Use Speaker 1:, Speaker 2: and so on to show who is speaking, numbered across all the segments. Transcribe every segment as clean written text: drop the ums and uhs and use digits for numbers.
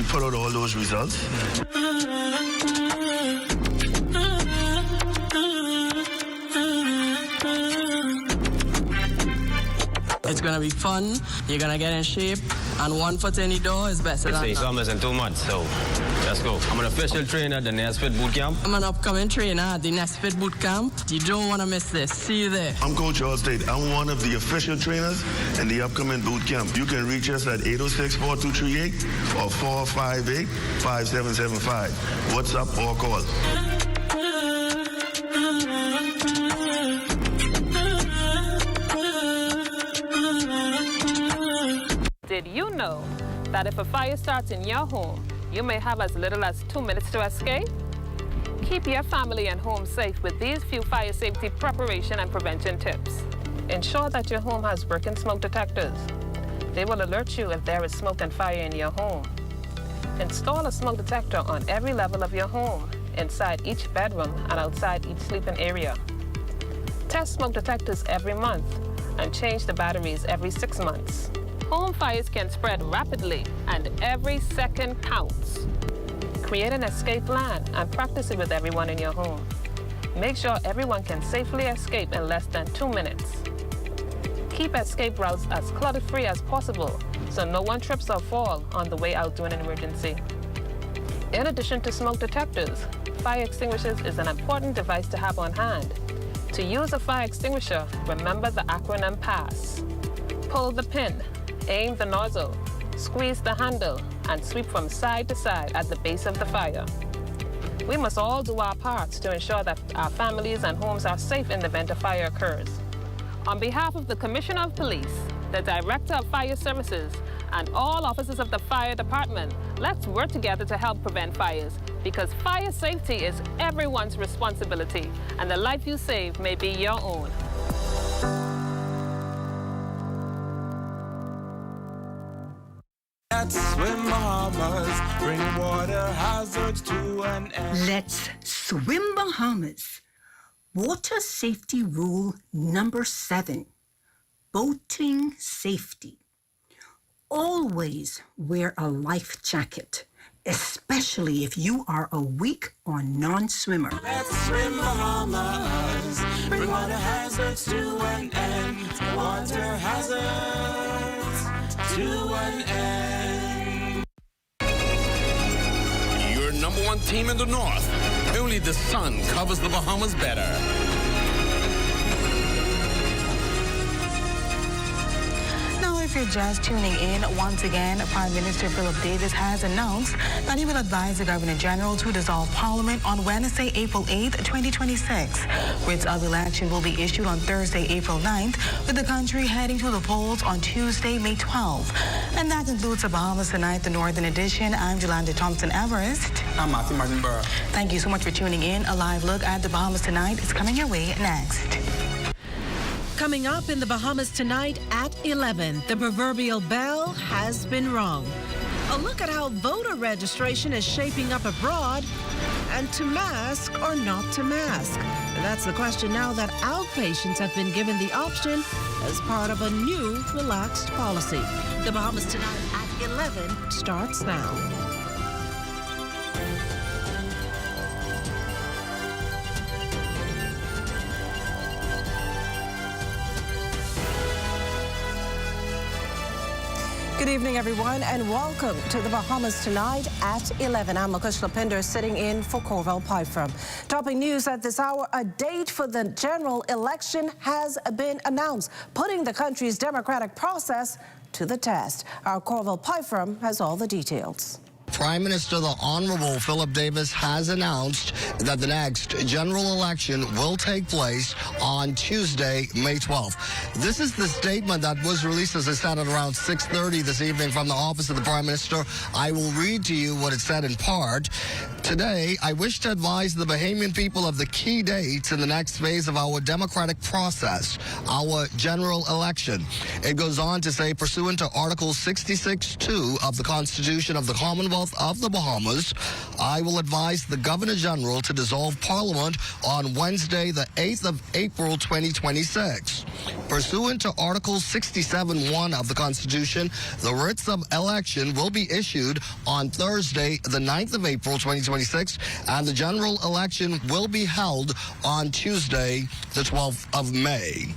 Speaker 1: we put out all those results.
Speaker 2: It's gonna be fun, you're gonna get in shape, and 1 foot in the door is better than
Speaker 3: It's almost in 2 months, so let's go. I'm an official trainer at the Nesfit Boot Camp.
Speaker 2: I'm an upcoming trainer at the Nesfit Boot Camp. You don't wanna miss this. See you there.
Speaker 1: I'm Coach Allstate. I'm one of the official trainers in the upcoming boot camp. You can reach us at 806-4238 or 458-5775. WhatsApp or call.
Speaker 4: Did you know that if a fire starts in your home, you may have as little as 2 minutes to escape? Keep your family and home safe with these few fire safety preparation and prevention tips. Ensure that your home has working smoke detectors. They will alert you if there is smoke and fire in your home. Install a smoke detector on every level of your home, inside each bedroom and outside each sleeping area. Test smoke detectors every month and change the batteries every 6 months. Home fires can spread rapidly, and every second counts. Create an escape plan and practice it with everyone in your home. Make sure everyone can safely escape in less than 2 minutes. Keep escape routes as clutter-free as possible so no one trips or falls on the way out during an emergency. In addition to smoke detectors, fire extinguishers is an important device to have on hand. To use a fire extinguisher, remember the acronym PASS. Pull the pin, aim the nozzle, squeeze the handle, and sweep from side to side at the base of the fire. We must all do our parts to ensure that our families and homes are safe in the event a fire occurs. On behalf of the Commissioner of Police, the Director of Fire Services, and all officers of the Fire Department, let's work together to help prevent fires, because fire safety is everyone's responsibility, and the life you save may be your own.
Speaker 5: Let's swim Bahamas, bring water hazards to an end.
Speaker 6: Let's swim Bahamas. Water safety rule number 7, boating safety. Always wear a life jacket, especially if you are a weak or non-swimmer.
Speaker 5: Let's swim Bahamas, bring water hazards to an end. Water hazards to an end.
Speaker 7: Your number one team in the north. Only the sun covers the Bahamas better.
Speaker 8: If you're just tuning in, once again, Prime Minister Philip Davis has announced that he will advise the Governor General to dissolve Parliament on Wednesday, April 8th, 2026. Writs of election will be issued on Thursday, April 9th, with the country heading to the polls on Tuesday, May 12th. And that concludes the Bahamas Tonight, the Northern Edition. I'm Jolanda Thompson-Everest.
Speaker 5: I'm Matthew Martin-Burr.
Speaker 8: Thank you so much for tuning in. A live look at the Bahamas Tonight is coming your way next.
Speaker 9: Coming up in the Bahamas Tonight at 11, the proverbial bell has been rung. A look at how voter registration is shaping up abroad, and to mask or not to mask. That's the question now that outpatients have been given the option as part of a new relaxed policy. The Bahamas Tonight at 11 starts now.
Speaker 10: Good evening, everyone, and welcome to the Bahamas Tonight at 11. I'm Makush Lapinder, sitting in for Corval Pyfram. Topping news at this hour, a date for the general election has been announced, putting the country's democratic process to the test. Our Corval Pyfram has all the details.
Speaker 11: Prime Minister, the Honorable Philip Davis, has announced that the next general election will take place on Tuesday, May 12th. This is the statement that was released, as I said, at around 6:30 this evening from the office of the Prime Minister. I will read to you what it said in part. Today, I wish to advise the Bahamian people of the key dates in the next phase of our democratic process, our general election. It goes on to say, pursuant to Article 66(2) of the Constitution of the Commonwealth Commonwealth of the Bahamas, I will advise the Governor General to dissolve Parliament on Wednesday, the 8th of April, 2026. Pursuant to Article 67(1) of the Constitution, the writs of election will be issued on Thursday, the 9th of April, 2026, and the general election will be held on Tuesday, the 12th of May.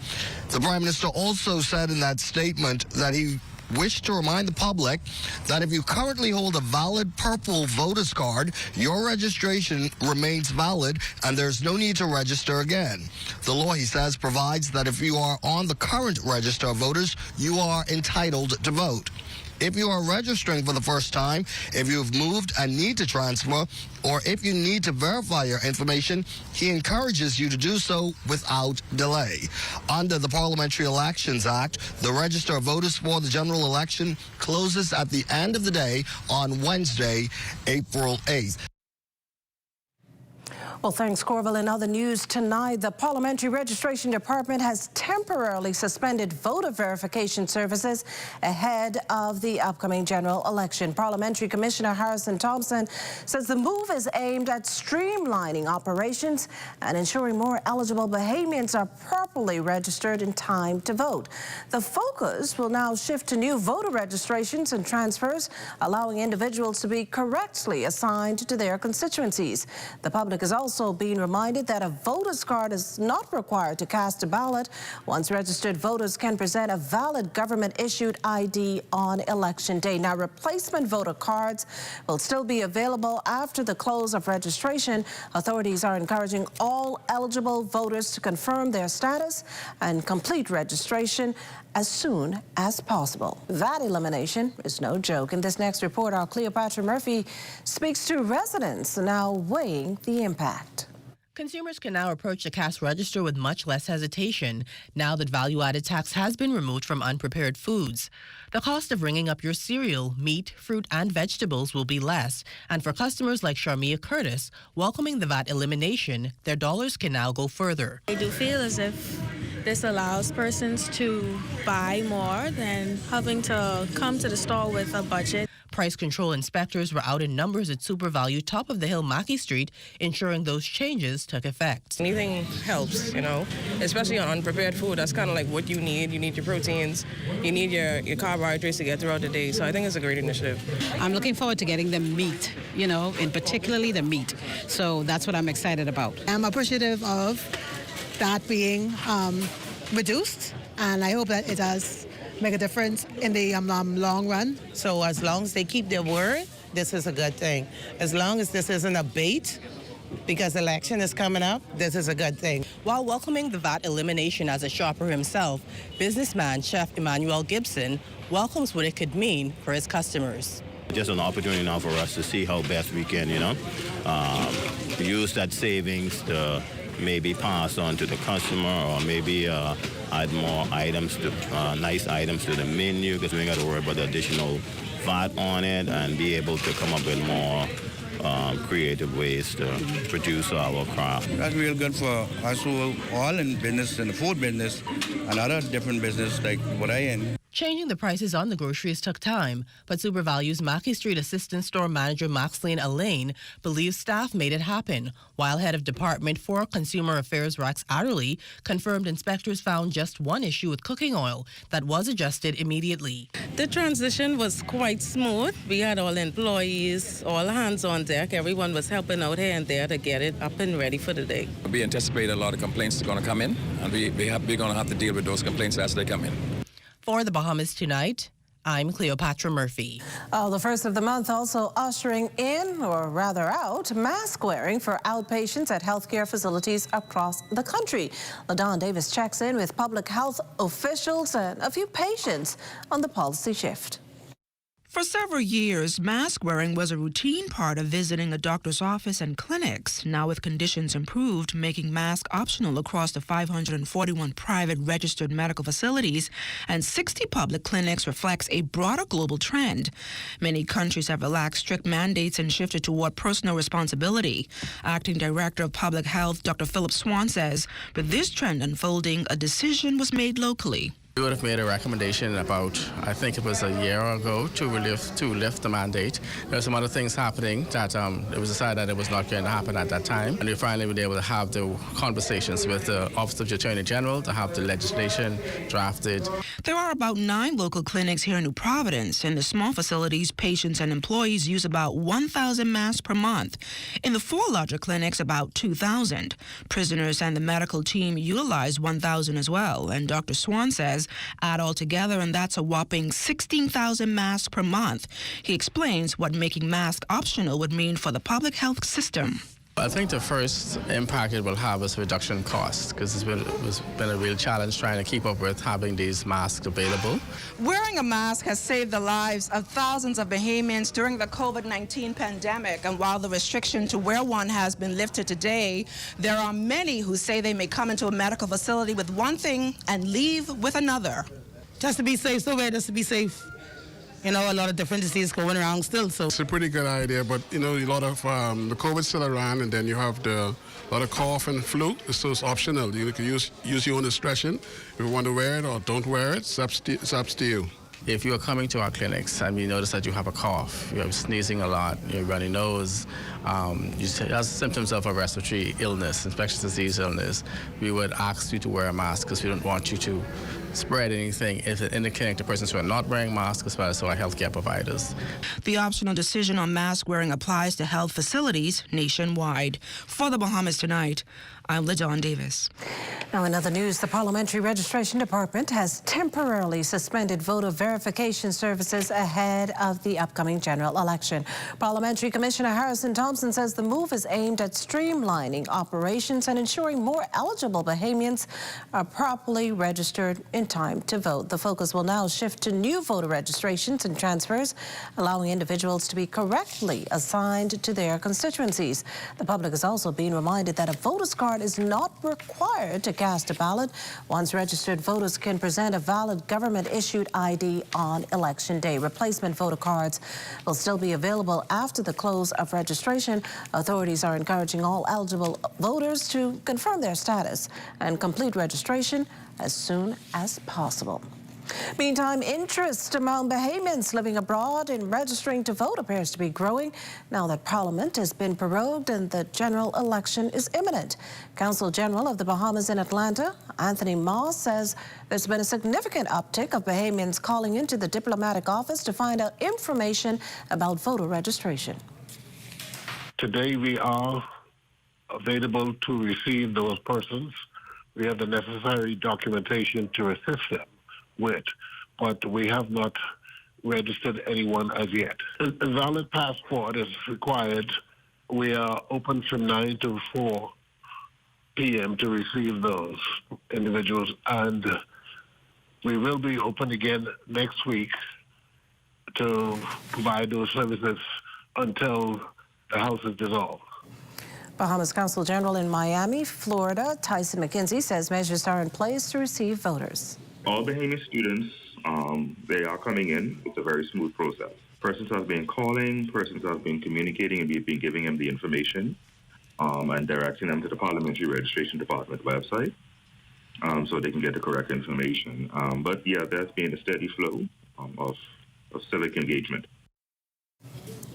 Speaker 11: The Prime Minister also said in that statement that he wished to remind the public that if you currently hold a valid purple voter's card, your registration remains valid and there's no need to register again. The law, he says, provides that if you are on the current register of voters, you are entitled to vote. If you are registering for the first time, if you've moved and need to transfer, or if you need to verify your information, he encourages you to do so without delay. Under the Parliamentary Elections Act, the register of voters for the general election closes at the end of the day on Wednesday, April 8th.
Speaker 10: Well, thanks, Corval. In other news tonight, the Parliamentary Registration Department has temporarily suspended voter verification services ahead of the upcoming general election. Parliamentary Commissioner Harrison Thompson says the move is aimed at streamlining operations and ensuring more eligible Bahamians are properly registered in time to vote. The focus will now shift to new voter registrations and transfers, allowing individuals to be correctly assigned to their constituencies. The public is also being reminded that a voter's card is not required to cast a ballot. Once registered, voters can present a valid government-issued ID on election day. Now, replacement voter cards will still be available after the close of registration. Authorities are encouraging all eligible voters to confirm their status and complete registration as soon as possible. That elimination is no joke. In this next report, our Cleopatra Murphy speaks to residents now weighing the impact.
Speaker 12: Consumers can now approach the cash register with much less hesitation now that value-added tax has been removed from unprepared foods. The cost of ringing up your cereal, meat, fruit, and vegetables will be less. And for customers like Sharmia Curtis, welcoming the VAT elimination, their dollars can now go further.
Speaker 13: I do feel as if this allows persons to buy more than having to come to the store with a budget.
Speaker 12: Price control inspectors were out in numbers at SuperValue, top of the hill, Mackey Street, ensuring those changes took effect.
Speaker 14: Anything helps, you know, especially on unprepared food. That's kind of like what you need. You need your proteins, you need your carbohydrates to get throughout the day. So I think it's a great initiative.
Speaker 15: I'm looking forward to getting the meat, you know, and particularly the meat. So that's what I'm excited about.
Speaker 16: I'm appreciative of that being reduced, and I hope that it does make a difference in the long run.
Speaker 17: So as long as they keep their word, this is a good thing. As long as this isn't a bait, because election is coming up, this is a good thing.
Speaker 12: While welcoming the VAT elimination as a shopper himself, businessman Chef Emmanuel Gibson welcomes what it could mean for his customers.
Speaker 18: Just an opportunity now for us to see how best we can, use that savings to maybe pass on to the customer, or maybe add more items, nice items to the menu, because we ain't got to worry about the additional VAT on it, and be able to come up with more creative ways to produce our craft.
Speaker 19: That's real good for us who are all in business, in the food business, and other different business like what I in.
Speaker 12: Changing the prices on the groceries took time, but SuperValue's Mackey Street Assistant Store Manager Maxine Allain believes staff made it happen, while Head of Department for Consumer Affairs Rex Adderley confirmed inspectors found just one issue with cooking oil that was adjusted immediately.
Speaker 14: The transition was quite smooth. We had all employees, all hands on deck. Everyone was helping out here and there to get it up and ready for the day.
Speaker 20: We anticipate a lot of complaints are going to come in, and we're going to have to deal with those complaints as they come in.
Speaker 12: For the Bahamas Tonight, I'm Cleopatra Murphy.
Speaker 10: The first of the month also ushering in, or rather out, mask wearing for outpatients at healthcare facilities across the country. LaDon Davis checks in with public health officials and a few patients on the policy shift.
Speaker 21: For several years, mask wearing was a routine part of visiting a doctor's office and clinics. Now, with conditions improved, making masks optional across the 541 private registered medical facilities and 60 public clinics reflects a broader global trend. Many countries have relaxed strict mandates and shifted toward personal responsibility. Acting Director of Public Health, Dr. Philip Swan says, with this trend unfolding, a decision was made locally.
Speaker 2: We would have made a recommendation about, I think it was a year ago, to lift the mandate. There were some other things happening that it was decided that it was not going to happen at that time. And we finally were able to have the conversations with the Office of the Attorney General to have the legislation drafted.
Speaker 21: There are about 9 local clinics here in New Providence. In the small facilities, patients and employees use about 1,000 masks per month. In the 4 larger clinics, about 2,000. Prisoners and the medical team utilize 1,000 as well. And Dr. Swan says add all together, and that's a whopping 16,000 masks per month. He explains what making masks optional would mean for the public health system.
Speaker 2: I think the first impact it will have is reduction in costs, because it's been a real challenge trying to keep up with having these masks available.
Speaker 3: Wearing a mask has saved the lives of thousands of Bahamians during the COVID-19 pandemic, and while the restriction to wear one has been lifted today, there are many who say they may come into a medical facility with one thing and leave with another.
Speaker 17: Just to be safe, so just to be safe. You know, a lot of different diseases going around still. So
Speaker 22: it's a pretty good idea, but you know, a lot of the COVID's still around, and then you have a lot of cough and flu. So it's optional. You can use your own discretion. If you want to wear it or don't wear it, it's up to you.
Speaker 2: If you are coming to our clinics and we notice that you have a cough, you're sneezing a lot, you're runny nose, you have symptoms of a respiratory illness, infectious disease illness, we would ask you to wear a mask because we don't want you to spread anything in the clinic to persons who are not wearing masks, as well as to our healthcare providers.
Speaker 21: The optional decision on mask wearing applies to health facilities nationwide. For the Bahamas Tonight, I'm LaDawn Davis.
Speaker 10: Now, in other news, the Parliamentary Registration Department has temporarily suspended voter verification services ahead of the upcoming general election. Parliamentary Commissioner Harrison Thompson says the move is aimed at streamlining operations and ensuring more eligible Bahamians are properly registered in time to vote. The focus will now shift to new voter registrations and transfers, allowing individuals to be correctly assigned to their constituencies. The public is also being reminded that a voter's card is not required to cast a ballot. Once registered voters can present a valid government-issued ID on Election Day. Replacement voter cards will still be available after the close of registration. Authorities are encouraging all eligible voters to confirm their status and complete registration as soon as possible. Meantime, interest among Bahamians living abroad in registering to vote appears to be growing now that Parliament has been prorogued and the general election is imminent. Consul General of the Bahamas in Atlanta, Anthony Moss, says there's been a significant uptick of Bahamians calling into the diplomatic office to find out information about voter registration.
Speaker 23: Today we are available to receive those persons. We have the necessary documentation to assist them with, but we have not registered anyone as yet. A valid passport is required. We are open from 9 to 4 p.m. to receive those individuals, and we will be open again next week to provide those services until the House is dissolved.
Speaker 10: Bahamas Consul General in Miami, Florida, Tyson McKenzie, says measures are in place to receive voters.
Speaker 24: All Bahamian students, they are coming in. It's a very smooth process. Persons have been calling, persons have been communicating, and we've been giving them the information and directing them to the Parliamentary Registration Department website so they can get the correct information. But yeah, there's been a steady flow of civic engagement.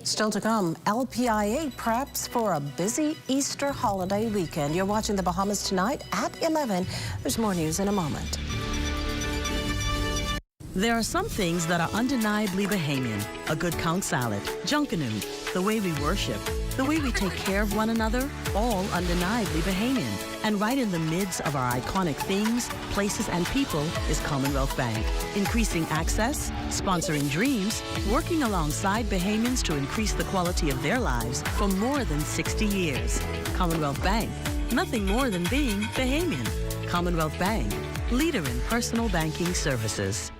Speaker 10: Still to come, LPIA preps for a busy Easter holiday weekend. You're watching the Bahamas Tonight at 11. There's more news in a moment.
Speaker 25: There are some things that are undeniably Bahamian. A good count salad, junkanoo, the way we worship, the way we take care of one another, all undeniably Bahamian. And right in the midst of our iconic things, places, and people is Commonwealth Bank. Increasing access, sponsoring dreams, working alongside Bahamians to increase the quality of their lives for more than 60 years. Commonwealth Bank, nothing more than being Bahamian. Commonwealth Bank, leader in personal banking services.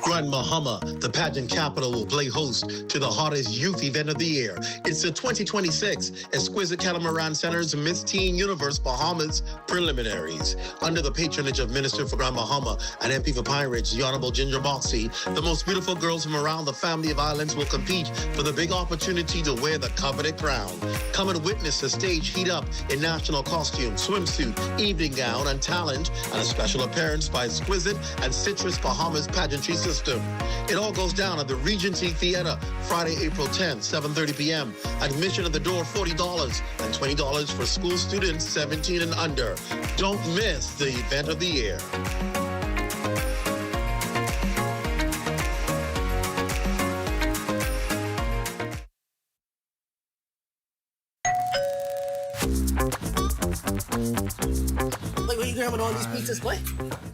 Speaker 11: Grandma,
Speaker 1: Bahama, the pageant capital, will play host to the hottest youth event of the year. It's the 2026 Exquisite Catamaran Center's Miss Teen Universe Bahamas preliminaries. Under the patronage of Minister for Grand Bahama and MP for Pine Ridge, the Honorable Ginger Moxie, the most beautiful girls from around the family of islands will compete for the big opportunity to wear the coveted crown. Come and witness the stage heat up in national costume, swimsuit, evening gown, and talent, and a special appearance by Exquisite and Citrus Bahamas pageantry system. It all goes down at the Regency Theater, Friday, April 10th, 7:30 p.m. Admission at the door, $40, and $20 for school students 17 and under. Don't miss the event of the year.
Speaker 4: Wait, where you grabbing all these pizzas, boy?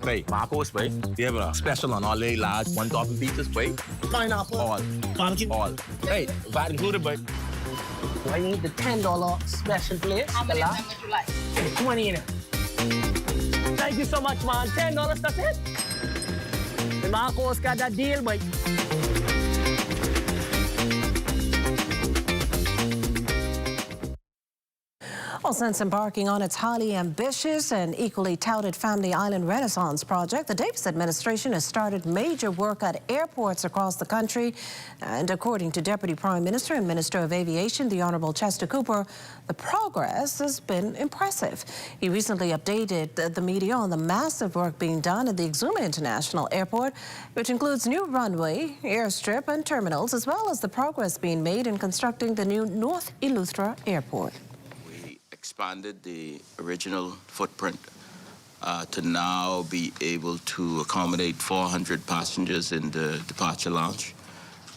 Speaker 5: Wait, Marcos, wait. We have a special on all the large 1,000 pizzas, wait.
Speaker 4: Pineapple.
Speaker 5: All.
Speaker 4: Barbecue.
Speaker 5: All. Hey, VAT included, but.
Speaker 4: I need the $10 special plate. How many would you like? 20 in it. Thank you so much, man. $10, that's it? The Marcos got that deal, boy.
Speaker 10: Well, since embarking on its highly ambitious and equally touted Family Island Renaissance project, the Davis administration has started major work at airports across the country. And according to Deputy Prime Minister and Minister of Aviation, the Honorable Chester Cooper, the progress has been impressive. He recently updated the media on the massive work being done at the Exuma International Airport, which includes new runway, airstrip, and terminals, as well as the progress being made in constructing the new North Eleuthera Airport.
Speaker 6: Expanded the original footprint to now be able to accommodate 400 passengers in the departure lounge.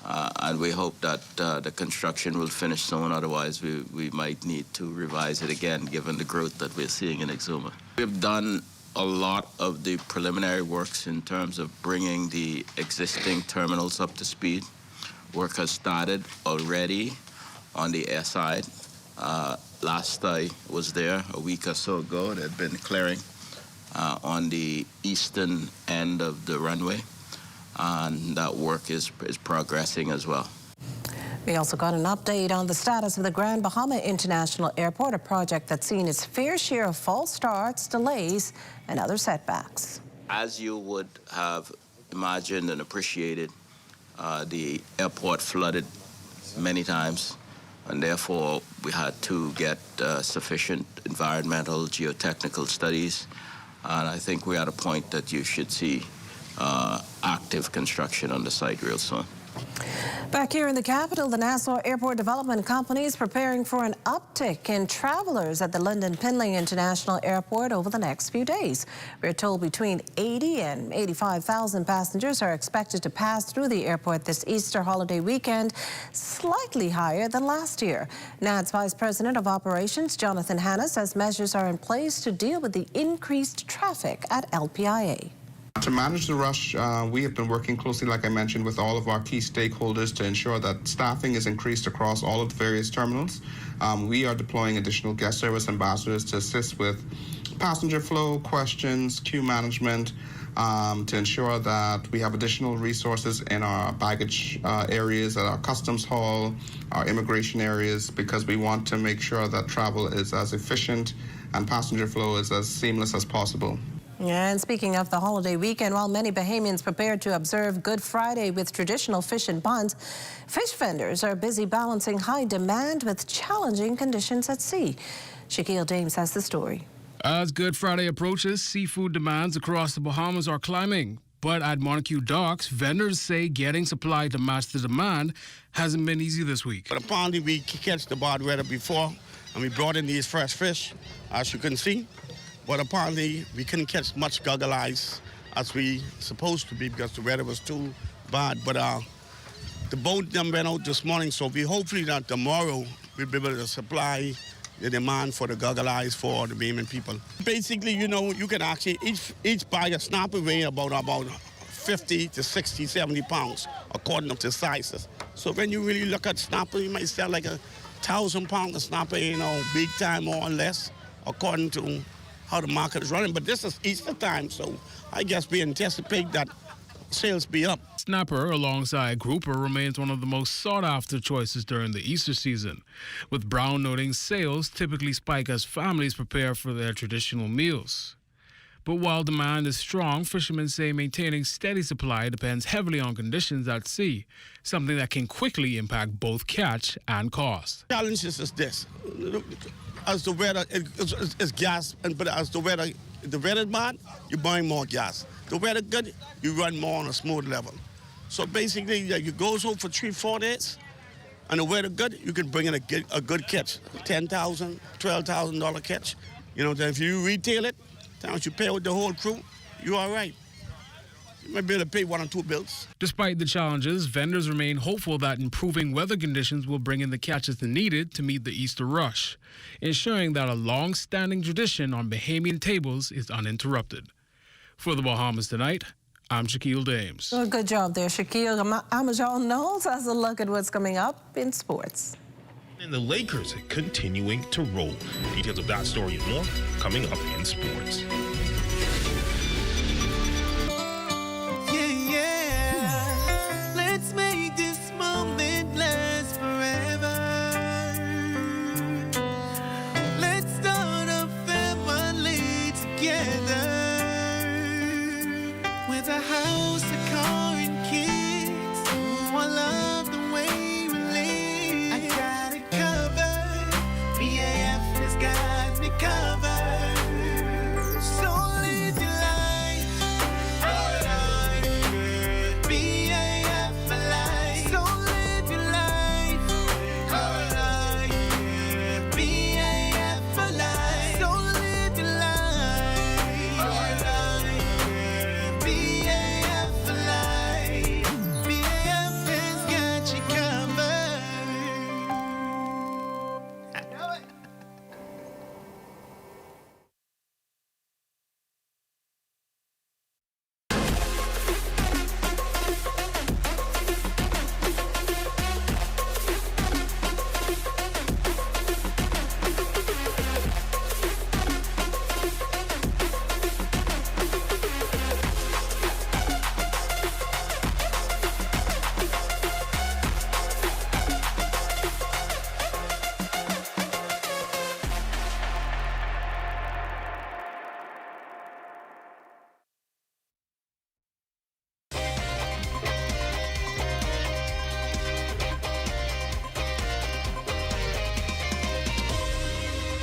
Speaker 6: And we hope that the construction will finish soon, otherwise we might need to revise it again given the growth that we're seeing in Exuma. We've done a lot of the preliminary works in terms of bringing the existing terminals up to speed. Work has started already on the air side. Last I was there a week or so ago, there had been clearing on the eastern end of the runway, and that work is progressing as well.
Speaker 10: We also got an update on the status of the Grand Bahama International Airport, a project that's seen its fair share of false starts, delays, and other setbacks.
Speaker 6: As you would have imagined and appreciated, the airport flooded many times, and therefore we had to get sufficient environmental geotechnical studies, and I think we're at a point that you should see active construction on the site real soon.
Speaker 10: Back here in the capital, the Nassau Airport Development Company is preparing for an uptick in travelers at the London Pinling International Airport over the next few days. We're told between 80 and 85,000 passengers are expected to pass through the airport this Easter holiday weekend, slightly higher than last year. NAD's Vice President of Operations, Jonathan Hanna, says measures are in place to deal with the increased traffic at LPIA.
Speaker 7: To manage the rush, we have been working closely, like I mentioned, with all of our key stakeholders to ensure that staffing is increased across all of the various terminals. We are deploying additional guest service ambassadors to assist with passenger flow, questions, queue management, to ensure that we have additional resources in our baggage areas, at our customs hall, our immigration areas, because we want to make sure that travel is as efficient and passenger flow is as seamless as possible.
Speaker 10: And speaking of the holiday weekend, while many Bahamians prepare to observe Good Friday with traditional fish and buns, fish vendors are busy balancing high demand with challenging conditions at sea. Shaquille James has the story.
Speaker 26: As Good Friday approaches, seafood demands across the Bahamas are climbing. But at Montague Docks, vendors say getting supply to match the demand hasn't been easy this week.
Speaker 27: But apparently we catch the bad weather before, and we brought in these fresh fish, as you can see. But apparently we couldn't catch much goggle eyes as we supposed to be because the weather was too bad. But the boat them went out this morning, so we hopefully that tomorrow we'll be able to supply the demand for the goggle eyes for the Bahamian people. Basically, you know, you can actually, each bag of snapper weigh about 50 to 60, 70 pounds, according to the sizes. So when you really look at snapper, you might sell like 1,000 pounds of snapper, you know, big time more or less, according to how the market is running. But this is Easter time, so I guess we anticipate that sales be up.
Speaker 26: Snapper alongside grouper remains one of the most sought-after choices during the Easter season, with Brown noting sales typically spike as families prepare for their traditional meals. But while demand is strong, fishermen say maintaining steady supply depends heavily on conditions at sea, something that can quickly impact both catch and cost.
Speaker 27: The challenge is this. As the weather is gas, but as the weather bad, you burn more gas. The weather good, you run more on a smooth level. So basically, you go so for 3-4 days, and the weather good, you can bring in a good catch, $10,000, $12,000 catch. You know, then if you retail it, once you pay with the whole crew, you're all right. You might be able to pay 1 or 2 bills.
Speaker 26: Despite the challenges, vendors remain hopeful that improving weather conditions will bring in the catches needed to meet the Easter rush, ensuring that a long-standing tradition on Bahamian tables is uninterrupted. For the Bahamas Tonight, I'm Shaquille Dames.
Speaker 10: Well, good job there, Shaquille. Amajal Knowles has a look at what's coming up in sports.
Speaker 8: And the Lakers are continuing to roll. Details of that story and more coming up in sports.
Speaker 9: Let's make this moment last forever. Let's start a family together. With a house, a car, and kids. Oh, I love the way we live. I got it covered. BAF has got me covered. So live your life. BAF for life. So live your life. BAF for life. So live your life. BAF for life. BAF has got you covered. I know it.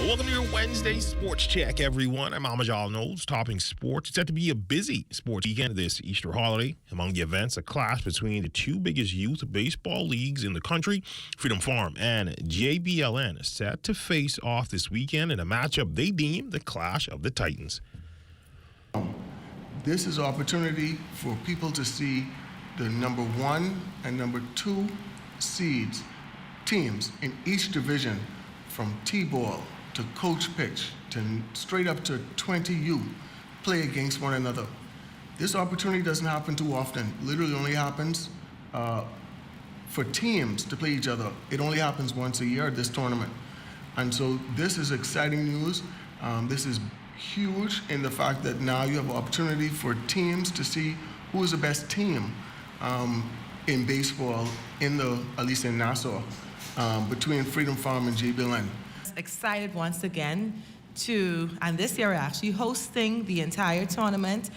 Speaker 8: Welcome to your Wednesday Sports Check, everyone. I'm Amajal Knowles, topping sports. It's set to be a busy sports weekend this Easter holiday. Among the events, a clash between the two biggest youth baseball leagues in the country, Freedom Farm and JBLN, is set to face off this weekend in a matchup they deem the Clash of the Titans.
Speaker 13: This is an opportunity for people to see the number 1 and number 2 seeds teams in each division, from T-ball to coach pitch to straight up to 20U, play against one another. This opportunity doesn't happen too often. Literally only happens for teams to play each other. It only happens once a year, this tournament. And so this is exciting news. This is huge in the fact that now you have an opportunity for teams to see who is the best team in baseball, at least in Nassau, between Freedom Farm and JBLN.
Speaker 15: Excited once again and this year we're actually hosting the entire tournament.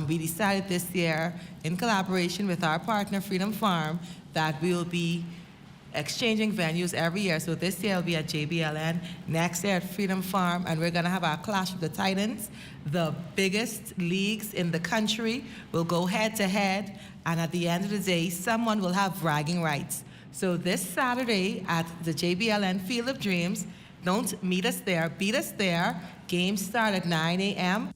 Speaker 15: We decided this year, in collaboration with our partner Freedom Farm, that we will be exchanging venues every year. So this year will be at JBLN, next year at Freedom Farm, and we're gonna have our Clash of the Titans. The biggest leagues in the country will go head to head, and at the end of the day, someone will have bragging rights. So this Saturday at the JBLN Field of Dreams, don't meet us there, beat us there. Games start at 9 a.m.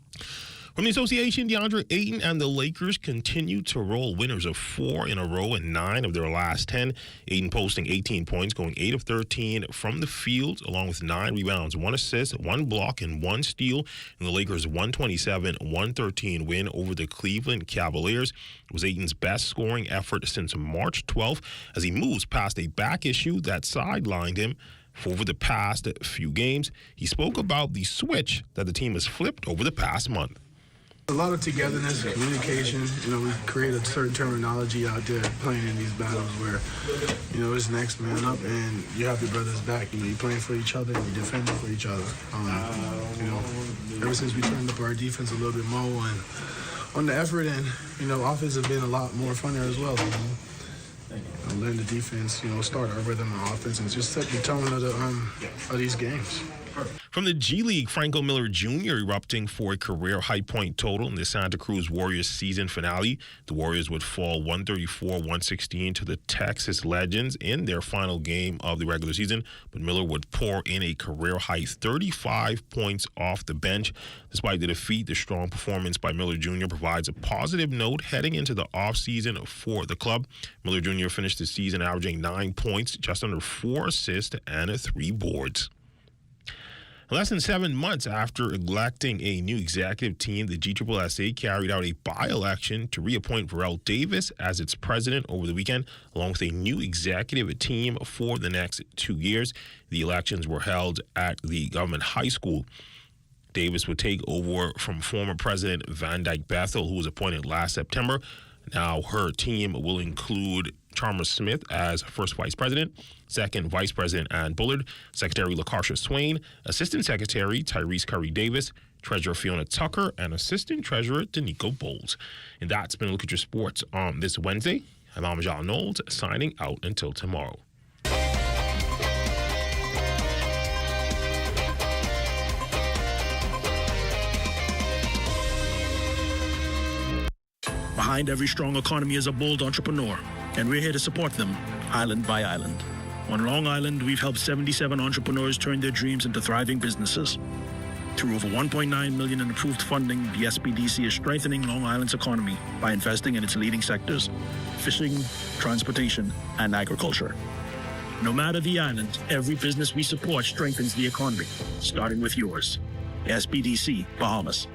Speaker 8: From the association, DeAndre Ayton and the Lakers continue to roll, winners of 4 in a row and 9 of their last 10. Ayton posting 18 points, going 8 of 13 from the field, along with 9 rebounds, 1 assist, 1 block, and 1 steal. And the Lakers' 127-113 win over the Cleveland Cavaliers. It was Ayton's best scoring effort since March 12th, as he moves past a back issue that sidelined him over the past few games. He spoke about the switch that the team has flipped over the past month.
Speaker 3: A lot of togetherness, communication. You know, we create a certain terminology out there playing in these battles where, you know, it's next man up and you have your brother's back. You know, you're playing for each other and you're defending for each other. You know, ever since we turned up our defense a little bit more and on the effort, and, you know, offense has been a lot more funner as well. You know, letting the defense, you know, start our rhythm on offense and just set the tone of these games.
Speaker 8: From the G League, Franco Miller Jr. erupting for a career high point total in the Santa Cruz Warriors season finale. The Warriors would fall 134-116 to the Texas Legends in their final game of the regular season, but Miller would pour in a career high 35 points off the bench. Despite the defeat, the strong performance by Miller Jr. provides a positive note heading into the offseason for the club. Miller Jr. finished the season averaging 9 points, just under 4 assists, and 3 boards. Less than 7 months after electing a new executive team, the GSSA carried out a by-election to reappoint Varel Davis as its president over the weekend, along with a new executive team for the next 2 years. The elections were held at the government high school. Davis would take over from former President Van Dyke Bethel, who was appointed last September. Now her team will include Chalmers Smith as first vice president, second vice president Ann Bullard, secretary LaCarsha Swain, assistant secretary Tyrese Curry Davis, treasurer Fiona Tucker, and assistant treasurer Danico Bowles. And that's been a look at your sports on this Wednesday. I'm Amajal Knowles, signing out until tomorrow.
Speaker 12: Behind every strong economy is a bold entrepreneur, and we're here to support them, island by island. On Long Island, we've helped 77 entrepreneurs turn their dreams into thriving businesses. Through over $1.9 million in approved funding, the SBDC is strengthening Long Island's economy by investing in its leading sectors: fishing, transportation, and agriculture. No matter the island, every business we support strengthens the economy, starting with yours. SBDC, Bahamas.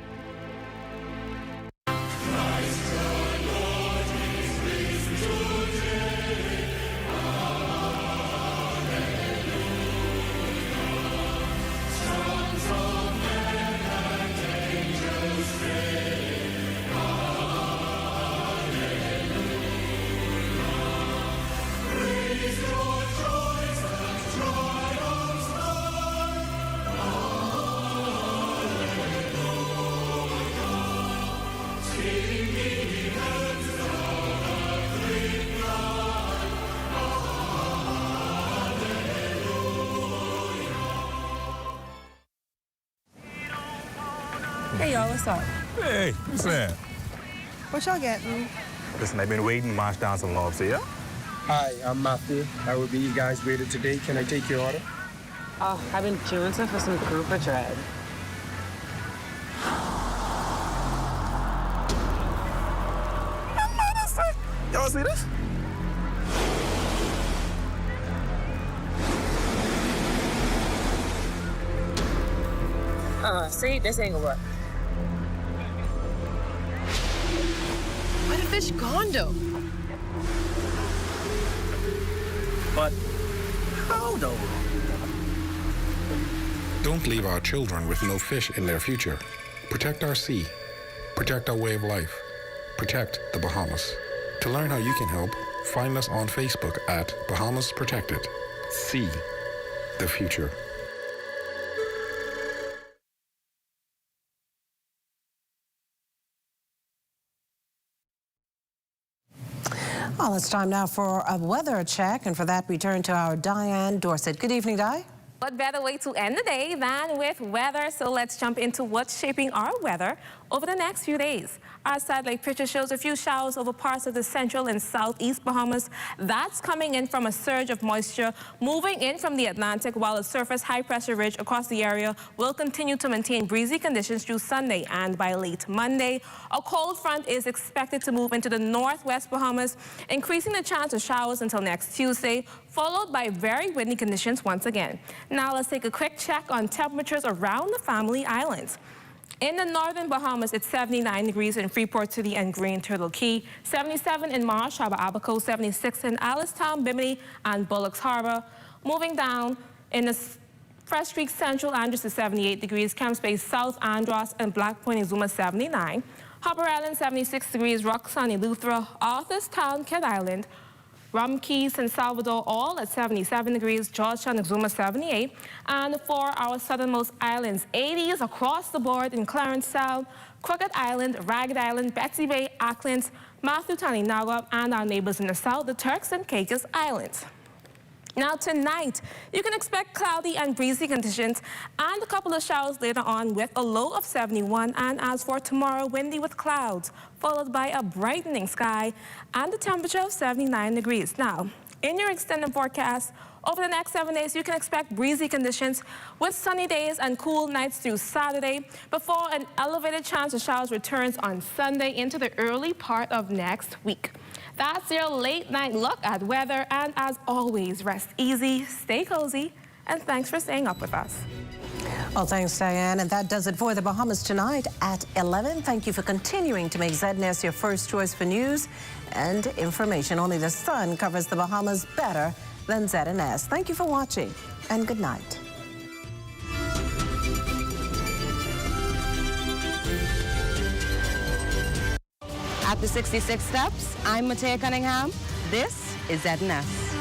Speaker 14: Hey, y'all, what's up?
Speaker 16: Hey, what's that?
Speaker 14: What y'all getting?
Speaker 16: Listen, I've been waiting to march down some lobs here.
Speaker 18: Hi, I'm Matthew. I will be you guys' waiter today. Can I take your order?
Speaker 14: Oh, I've been queuing for some grouper tread.
Speaker 16: Y'all see this?
Speaker 14: See, this ain't gonna work.
Speaker 19: Where the fish gone, though?
Speaker 16: But how, though?
Speaker 20: Don't leave our children with no fish in their future. Protect our sea. Protect our way of life. Protect the Bahamas. To learn how you can help, find us on Facebook at Bahamas Protected. See the future.
Speaker 10: Well, it's time now for a weather check, and for that we turn to our Diane Dorset. Good evening, Di.
Speaker 28: What better way to end the day than with weather? So let's jump into what's shaping our weather over the next few days. Our satellite picture shows a few showers over parts of the central and southeast Bahamas. That's coming in from a surge of moisture moving in from the Atlantic, while a surface high-pressure ridge across the area will continue to maintain breezy conditions through Sunday. And by late Monday, a cold front is expected to move into the northwest Bahamas, increasing the chance of showers until next Tuesday, followed by very windy conditions once again. Now let's take a quick check on temperatures around the Family Islands. In the northern Bahamas, it's 79 degrees in Freeport City and Green Turtle Key, 77 in Marsh, Harbor Abaco, 76 in Alistown, Bimini, and Bullocks Harbor. Moving down in the Fresh Creek Central Andros is 78 degrees. Camp Space South Andros and Black Point Exuma 79. Hopper Island 76 degrees. Roxon, Eleuthera, Arthurstown, Kent Island, Rum Key, San Salvador, all at 77 degrees. Georgetown, Exuma 78. And for our southernmost islands, 80s across the board in Clarence Sound, Crooked Island, Ragged Island, Betsy Bay, Auckland, Matthew Naga, and our neighbors in the south, the Turks and Caicos Islands. Now tonight, you can expect cloudy and breezy conditions and a couple of showers later on with a low of 71. And as for tomorrow, windy with clouds, followed by a brightening sky and a temperature of 79 degrees. Now, in your extended forecast, over the next 7 days, you can expect breezy conditions with sunny days and cool nights through Saturday before an elevated chance of showers returns on Sunday into the early part of next week. That's your late night look at weather, and as always, rest easy, stay cozy, and thanks for staying up with us.
Speaker 10: Well, thanks, Diane, and that does it for the Bahamas Tonight at 11. Thank you for continuing to make ZNS your first choice for news and information. Only the sun covers the Bahamas better than ZNS. Thank you for watching, and good night.
Speaker 14: At the 66 Steps, I'm Matea Cunningham. This is ZNS.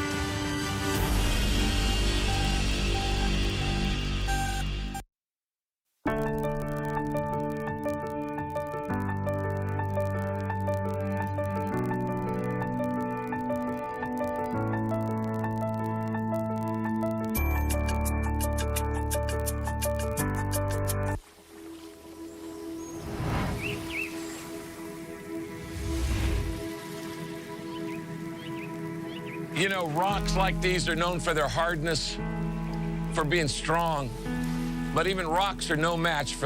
Speaker 2: You know, rocks like these are known for their hardness, for being strong, but even rocks are no match for